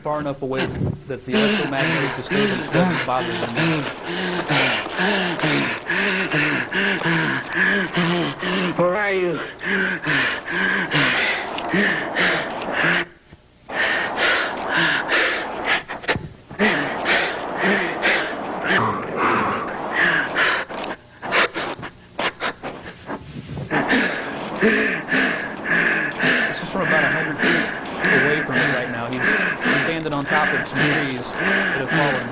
Far enough away that the electromagnetic disturbance doesn't bother them. Where are you? This is from about 100 feet away from me right now. He's standing on top of some trees that have fallen.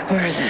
Where is it?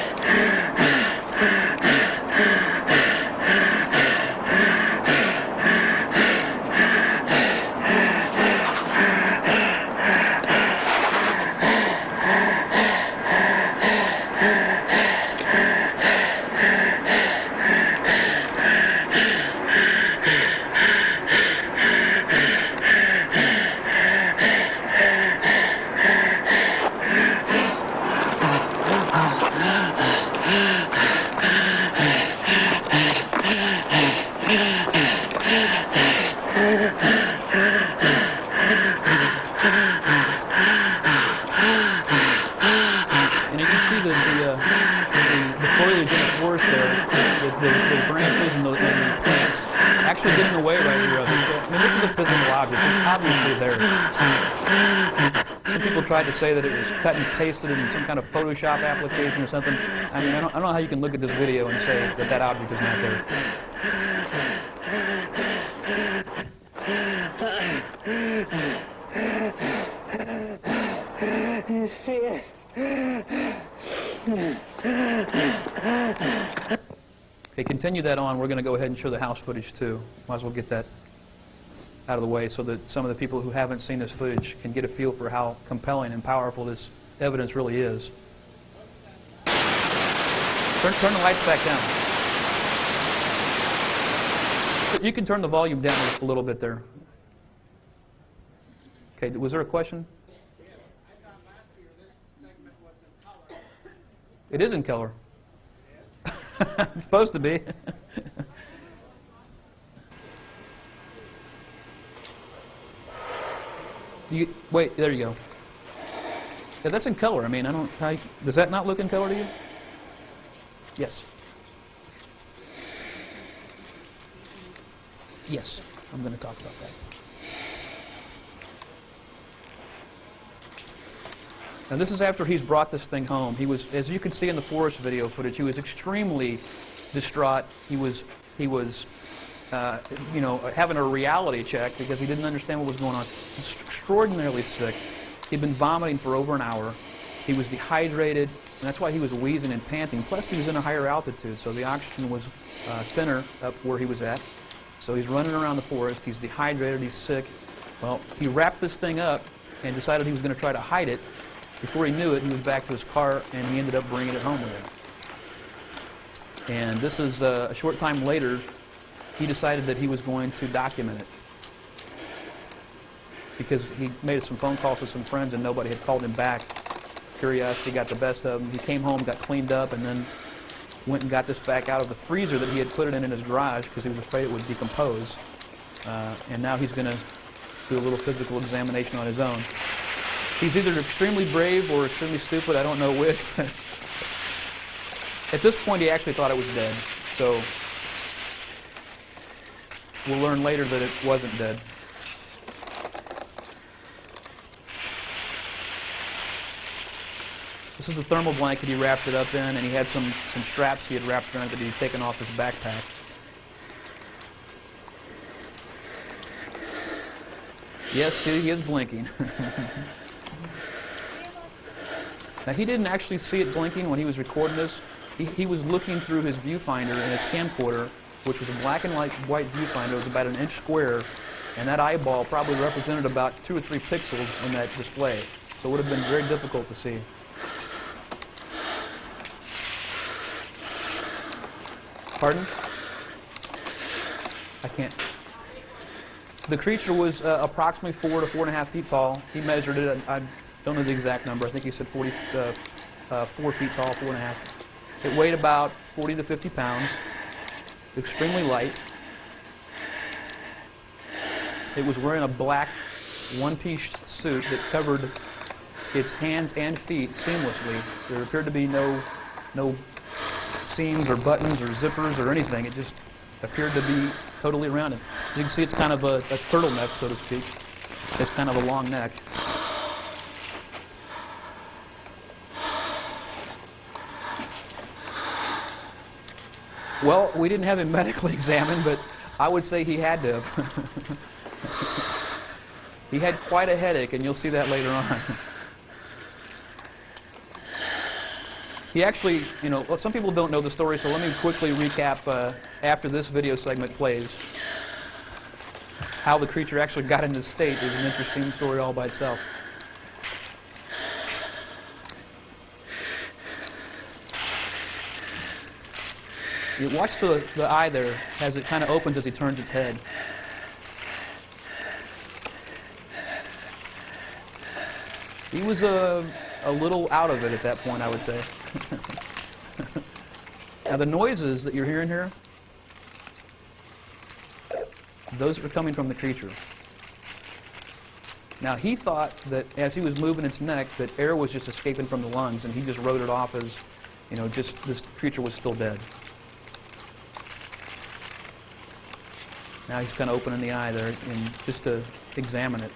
And you can see that the foliage in the forest there, the branches and the plants actually get in the way right here of it. So, I mean, this is a physical object. It's obviously there. Some people tried to say that it was cut and pasted in some kind of Photoshop application or something. I mean, I don't know how you can look at this video and say that that object is not there. You see it? Okay, continue that on. We're going to go ahead and show the house footage too. Might as well get that out of the way so that some of the people who haven't seen this footage can get a feel for how compelling and powerful this evidence really is. Turn the lights back down. You can turn the volume down a little bit there. Okay, was there a question? Yes, I thought last year this segment was in color. It is in color. It's supposed to be. Wait, there you go. Yeah, that's in color. I mean, I don't. Does that not look in color to you? Yes. Yes, I'm going to talk about that. Now this is after he's brought this thing home. He was, as you can see in the forest video footage, he was extremely distraught. He was you know, having a reality check because he didn't understand what was going on. He was extraordinarily sick. He'd been vomiting for over an hour. He was dehydrated, and that's why he was wheezing and panting. Plus, he was in a higher altitude, so the oxygen was thinner up where he was at. So he's running around the forest. He's dehydrated. He's sick. Well, he wrapped this thing up and decided he was going to try to hide it. Before he knew it, he was back to his car, and he ended up bringing it home with him. And this is a short time later, he decided that he was going to document it. Because he made some phone calls to some friends, and nobody had called him back. Curiosity got the best of him. He came home, got cleaned up, and then went and got this back out of the freezer that he had put it in his garage because he was afraid it would decompose. And now he's going to do a little physical examination on his own. He's either extremely brave or extremely stupid, I don't know which. At this point, he actually thought it was dead. So we'll learn later that it wasn't dead. This is the thermal blanket he wrapped it up in, and he had some straps he had wrapped around it that he'd taken off his backpack. Yes, see, he is blinking. Now, he didn't actually see it blinking when he was recording this. He was looking through his viewfinder in his camcorder, which was a black and white viewfinder. It was about 1 inch square, and that eyeball probably represented about 2 or 3 pixels in that display. So it would have been very difficult to see. Pardon? I can't. The creature was approximately 4 to 4.5 feet tall. He measured it. I don't know the exact number. I think he said 4 feet tall, 4.5. It weighed about 40 to 50 pounds. Extremely light. It was wearing a black one-piece suit that covered its hands and feet seamlessly. There appeared to be no seams or buttons or zippers or anything. It just appeared to be totally around it. You can see it's kind of a turtleneck, so to speak. It's kind of a long neck. Well, we didn't have him medically examined, but I would say he had to have. He had quite a headache, and you'll see that later on. He actually, you know, well, some people don't know the story, so let me quickly recap after this video segment plays. How the creature actually got in this state is an interesting story all by itself. You watch the eye there as it kind of opens as he turns its head. He was a little out of it at that point, I would say. Now the noises that you're hearing here, those are coming from the creature. Now he thought that as he was moving its neck that air was just escaping from the lungs, and he just wrote it off as, you know, just this creature was still dead. Now he's kind of opening the eye there and just to examine it.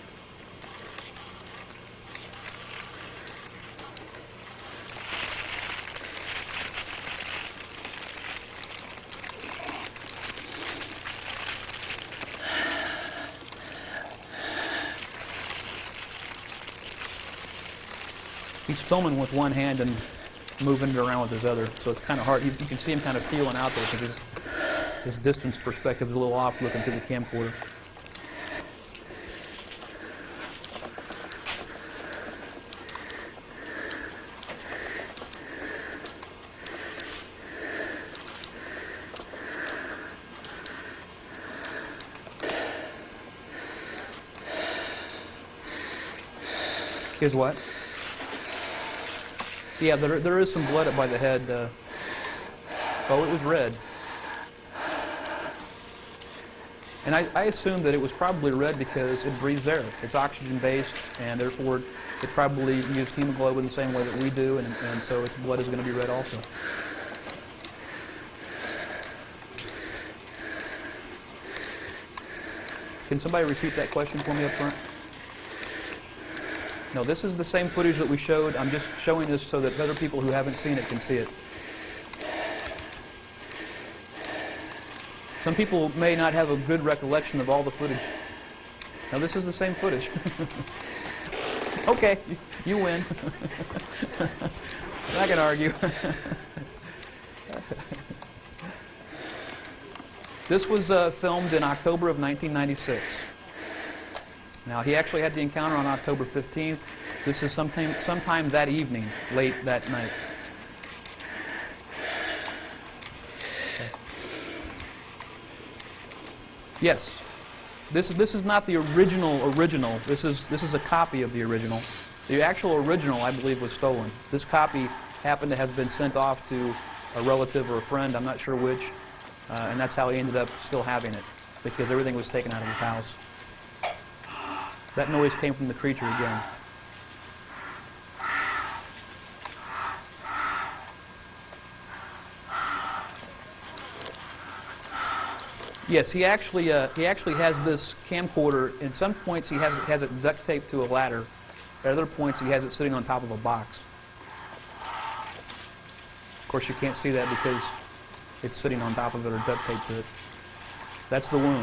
He's filming with one hand and moving it around with his other, so it's kind of hard. You can see him kind of feeling out there because his distance perspective is a little off looking through the camcorder. Here's what? Yeah, there is some blood up by the head. Oh, it was red. And I assumed that it was probably red because it breathes air. It's oxygen-based, and therefore it probably used hemoglobin the same way that we do, and so its blood is going to be red also. Can somebody repeat that question for me up front? No, this is the same footage that we showed. I'm just showing this so that other people who haven't seen it can see it. Some people may not have a good recollection of all the footage. Now, this is the same footage. Okay, you win. I'm not going to argue. This was filmed in October of 1996. Now, he actually had the encounter on October 15th. This is sometime that evening, late that night. Okay. Yes, this is not the original. This is a copy of the original. The actual original, I believe, was stolen. This copy happened to have been sent off to a relative or a friend, I'm not sure which, and that's how he ended up still having it, because everything was taken out of his house. That noise came from the creature again. Yes, he actually has this camcorder. In some points, he has it duct taped to a ladder. At other points, he has it sitting on top of a box. course, you can't see that because it's sitting on top of it or duct taped to it. That's the wound.